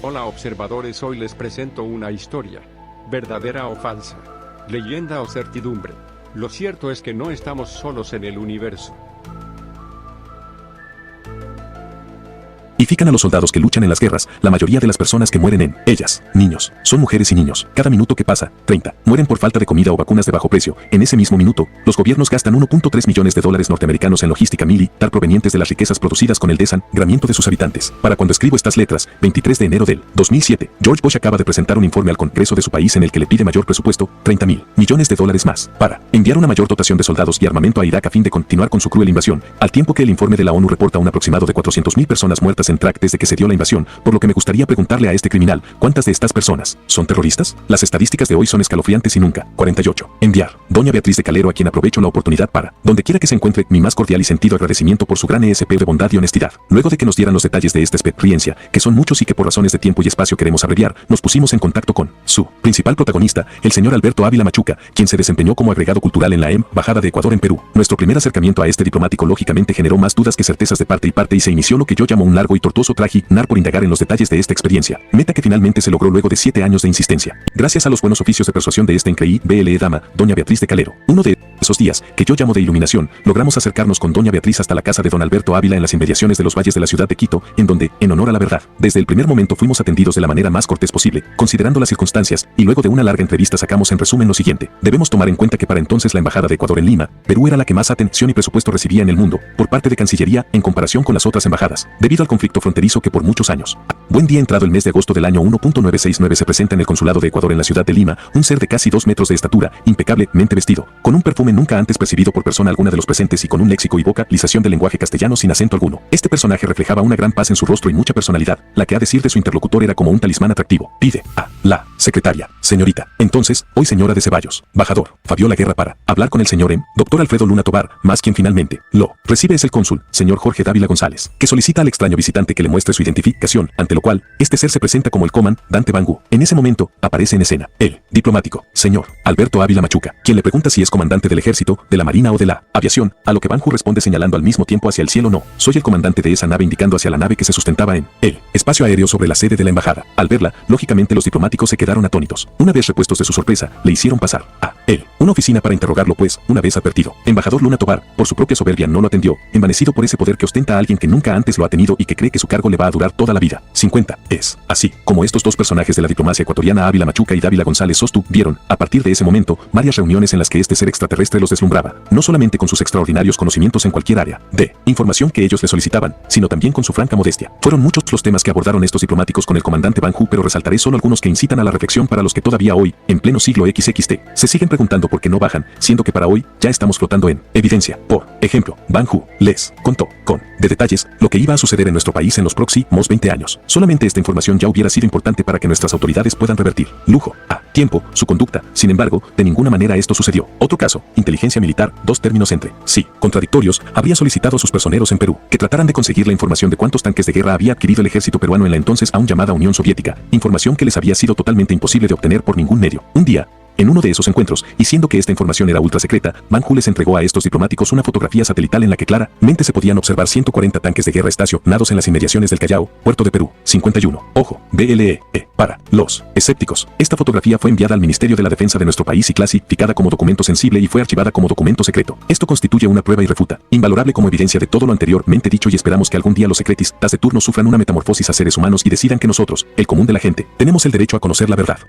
Hola observadores, hoy les presento una historia, verdadera o falsa, leyenda o certidumbre. Lo cierto es que no estamos solos en el universo. Ifican a los soldados que luchan en las guerras, la mayoría de las personas que mueren en ellas, niños, son mujeres y niños. Cada minuto que pasa, 30, mueren por falta de comida o vacunas de bajo precio. En ese mismo minuto, los gobiernos gastan 1.3 millones de dólares norteamericanos en logística militar provenientes de las riquezas producidas con el desangramiento de sus habitantes. Para cuando escribo estas letras, 23 de enero del 2007, George Bush acaba de presentar un informe al Congreso de su país en el que le pide mayor presupuesto, 30.000 millones de dólares más, para enviar una mayor dotación de soldados y armamento a Irak a fin de continuar con su cruel invasión, al tiempo que el informe de la ONU reporta un aproximado de 400.000 personas muertas en Irak desde que se dio la invasión, por lo que me gustaría preguntarle a este criminal, ¿cuántas de estas personas son terroristas? Las estadísticas de hoy son escalofriantes y nunca. 48. Enviar. Doña Beatriz de Calero, a quien aprovecho la oportunidad para, donde quiera que se encuentre, mi más cordial y sentido agradecimiento por su gran ESP de bondad y honestidad. Luego de que nos dieran los detalles de esta experiencia, que son muchos y que por razones de tiempo y espacio queremos abreviar, nos pusimos en contacto con su principal protagonista, el señor Alberto Ávila Machuca, quien se desempeñó como agregado cultural en la Embajada de Ecuador en Perú. Nuestro primer acercamiento a este diplomático lógicamente generó más dudas que certezas de parte y parte, y se inició lo que yo llamo un largo y tortuoso trajinar por indagar en los detalles de esta experiencia, meta que finalmente se logró luego de 7 años de insistencia, gracias a los buenos oficios de persuasión de esta increíble dama, doña Beatriz de Calero. Uno de esos días, que yo llamo de iluminación, logramos acercarnos con doña Beatriz hasta la casa de don Alberto Ávila en las inmediaciones de los valles de la ciudad de Quito, en donde, en honor a la verdad, desde el primer momento fuimos atendidos de la manera más cortés posible, considerando las circunstancias, y luego de una larga entrevista sacamos en resumen lo siguiente. Debemos tomar en cuenta que para entonces la Embajada de Ecuador en Lima, Perú, era la que más atención y presupuesto recibía en el mundo, por parte de Cancillería, en comparación con las otras embajadas, debido al conflicto fronterizo que por muchos años. Buen día, entrado el mes de agosto del año 1969, se presenta en el Consulado de Ecuador en la ciudad de Lima, un ser de casi 2 metros de estatura, impecablemente vestido, con un perfume nunca antes percibido por persona alguna de los presentes y con un léxico y vocalización del lenguaje castellano sin acento alguno. Este personaje reflejaba una gran paz en su rostro y mucha personalidad, la que a decir de su interlocutor era como un talismán atractivo. Pide a la secretaria, señorita, entonces, hoy señora de Ceballos, Bajador, Fabiola Guerra, para hablar con el señor doctor Alfredo Luna Tobar, más quien finalmente lo recibe es el cónsul, señor Jorge Dávila González, que solicita al extraño visitante que le muestre su identificación, ante lo cual, este ser se presenta como el comandante Bangú. En ese momento, aparece en escena el diplomático, señor Alberto Ávila Machuca, quien le pregunta si es comandante del ejército, de la marina o de la aviación, a lo que Bangú responde señalando al mismo tiempo hacia el cielo: no, soy el comandante de esa nave, indicando hacia la nave que se sustentaba en el espacio aéreo sobre la sede de la embajada. Al verla, lógicamente los diplomáticos se quedaron atónitos. Una vez repuestos de su sorpresa, le hicieron pasar a él una oficina para interrogarlo, pues, una vez advertido, embajador Luna Tobar, por su propia soberbia no lo atendió, envanecido por ese poder que ostenta a alguien que nunca antes lo ha tenido y que cree que su cargo le va a durar toda la vida. 50. Es así como estos dos personajes de la diplomacia ecuatoriana, Ávila Machuca y Dávila González, sostuvieron, a partir de ese momento, varias reuniones en las que este ser extraterrestre los deslumbraba, no solamente con sus extraordinarios conocimientos en cualquier área de información que ellos le solicitaban, sino también con su franca modestia. Fueron muchos los temas que abordaron estos diplomáticos con el comandante Bangú, pero resaltaré solo algunos que incitan a la reflexión para los que todavía hoy, en pleno siglo XXT, se siguen preguntando por qué no bajan, siendo que para hoy ya estamos flotando en evidencia. Por ejemplo, Bangú les contó con detalles lo que iba a suceder en nuestro país en los próximos 20 años. Solamente esta información ya hubiera sido importante para que nuestras autoridades puedan revertir lujo a tiempo su conducta. Sin embargo, de ninguna manera esto sucedió. Otro caso, inteligencia militar, dos términos entre sí contradictorios, habría solicitado a sus personeros en Perú que trataran de conseguir la información de cuántos tanques de guerra había adquirido el ejército peruano en la entonces aún llamada Unión Soviética, información que les había sido totalmente imposible de obtener por ningún medio. Un día, en uno de esos encuentros, y siendo que esta información era ultra secreta, Bangú les entregó a estos diplomáticos una fotografía satelital en la que claramente se podían observar 140 tanques de guerra estacionados en las inmediaciones del Callao, puerto de Perú. 51. Ojo, BLE. Para los escépticos, esta fotografía fue enviada al Ministerio de la Defensa de nuestro país y clasificada como documento sensible y fue archivada como documento secreto. Esto constituye una prueba irrefuta, invalorable como evidencia de todo lo anteriormente dicho, y esperamos que algún día los secretistas de turno sufran una metamorfosis a seres humanos y decidan que nosotros, el común de la gente, tenemos el derecho a conocer la verdad.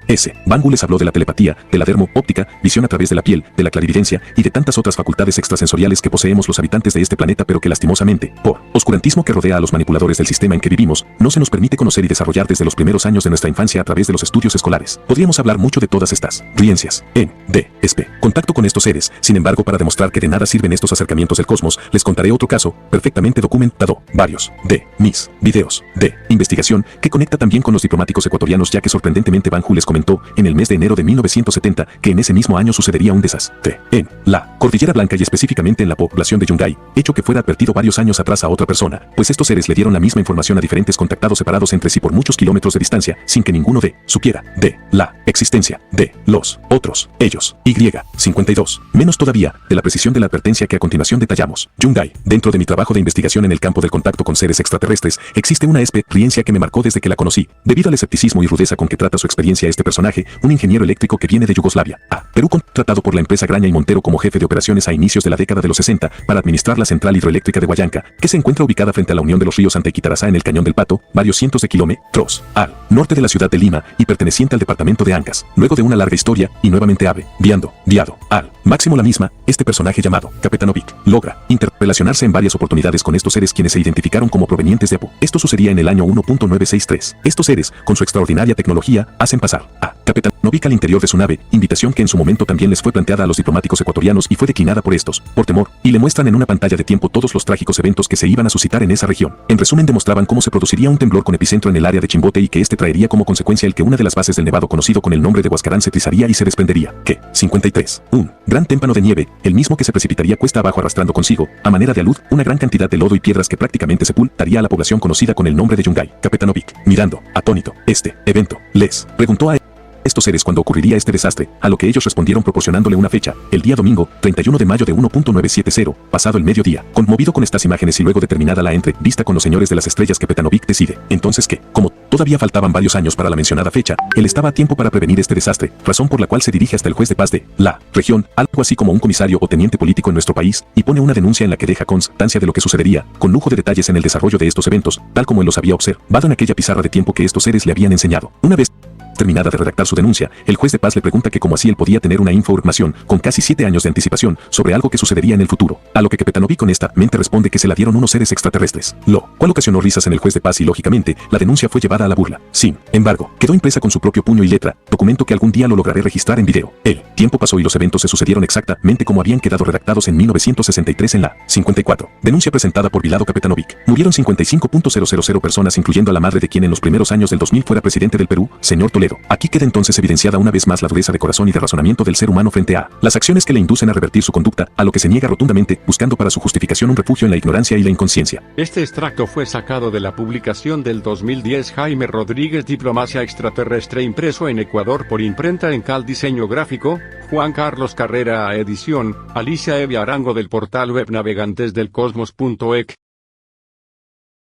Bangú les habló de la telepatía, de la dermo-óptica, visión a través de la piel, de la clarividencia y de tantas otras facultades extrasensoriales que poseemos los habitantes de este planeta, pero que lastimosamente, por oscurantismo que rodea a los manipuladores del sistema en que vivimos, no se nos permite conocer y desarrollar desde los primeros años de nuestra infancia a través de los estudios escolares. Podríamos hablar mucho de todas estas creencias en contacto con estos seres. Sin embargo, para demostrar que de nada sirven estos acercamientos del cosmos, les contaré otro caso, perfectamente documentado, varios de mis videos de investigación, que conecta también con los diplomáticos ecuatorianos, ya que sorprendentemente Bangú les comentó, en el mes de enero de 1970, que en ese mismo año sucedería un desastre en la Cordillera Blanca y específicamente en la población de Yungay, hecho que fuera advertido varios años atrás a otra persona, pues estos seres le dieron la misma información a diferentes contactados separados entre sí por muchos kilómetros de distancia, sin que que ninguno de supiera de la existencia de los otros ellos. Y 52. Menos todavía de la precisión de la advertencia que a continuación detallamos. Yungay, dentro de mi trabajo de investigación en el campo del contacto con seres extraterrestres, existe una experiencia que me marcó desde que la conocí. Debido al escepticismo y rudeza con que trata su experiencia este personaje, un ingeniero eléctrico que viene de Yugoslavia, Perú, contratado por la empresa Graña y Montero como jefe de operaciones a inicios de la década de los 60 para administrar la central hidroeléctrica de Huallanca, que se encuentra ubicada frente a la unión de los ríos Anta y Quitarazá en el Cañón del Pato, varios cientos de kilómetros al norte de la ciudad de Lima y perteneciente al departamento de Ancas. Luego de una larga historia y nuevamente viado al máximo la misma, este personaje llamado Kapetanovic logra interrelacionarse en varias oportunidades con estos seres quienes se identificaron como provenientes de Apu. Esto sucedía en el año 1.963. Estos seres, con su extraordinaria tecnología, hacen pasar a Kapetanovic al interior de su nave, invitación que en su momento también les fue planteada a los diplomáticos ecuatorianos y fue declinada por estos, por temor, y le muestran en una pantalla de tiempo todos los trágicos eventos que se iban a suscitar en esa región. En resumen, demostraban cómo se produciría un temblor con epicentro en el área de Chimbote y que este traería como consecuencia el que una de las bases del nevado conocido con el nombre de Huascarán se trizaría y se desprendería. 53. Un gran témpano de nieve, el mismo que se precipitaría cuesta abajo arrastrando consigo, a manera de alud, una gran cantidad de lodo y piedras que prácticamente sepultaría a la población conocida con el nombre de Yungay. Kapetanovic, mirando, atónito, este evento, les preguntó a estos seres cuando ocurriría este desastre, a lo que ellos respondieron proporcionándole una fecha, el día domingo, 31 de mayo de 1970, pasado el mediodía. Conmovido con estas imágenes y luego determinada la entrevista con los señores de las estrellas, Kapetanovic decide, entonces que, como todavía faltaban varios años para la mencionada fecha, él estaba a tiempo para prevenir este desastre, razón por la cual se dirige hasta el juez de paz de la región, algo así como un comisario o teniente político en nuestro país, y pone una denuncia en la que deja constancia de lo que sucedería, con lujo de detalles en el desarrollo de estos eventos, tal como él los había observado en aquella pizarra de tiempo que estos seres le habían enseñado. Una vez terminada de redactar su denuncia, el juez de paz le pregunta que cómo así él podía tener una información con casi 7 años de anticipación sobre algo que sucedería en el futuro, a lo que Kapetanovic honestamente responde que se la dieron unos seres extraterrestres, lo cual ocasionó risas en el juez de paz y lógicamente la denuncia fue llevada a la burla. Sin embargo, quedó impresa con su propio puño y letra, documento que algún día lo lograré registrar en video. El tiempo pasó y los eventos se sucedieron exactamente como habían quedado redactados en 1963 en la 54. Denuncia presentada por Vilado Kapetanovic. Murieron 55.000 personas, incluyendo a la madre de quien en los primeros años del 2000 fuera presidente del Perú, señor Toledo. Aquí queda entonces evidenciada una vez más la dureza de corazón y de razonamiento del ser humano frente a las acciones que le inducen a revertir su conducta, a lo que se niega rotundamente, buscando para su justificación un refugio en la ignorancia y la inconsciencia. Este extracto fue sacado de la publicación del 2010 Jaime Rodríguez Diplomacia Extraterrestre, impreso en Ecuador por Imprenta en Cal Diseño Gráfico, Juan Carlos Carrera edición, Alicia Evia Arango del portal web navegantesdelcosmos.ec.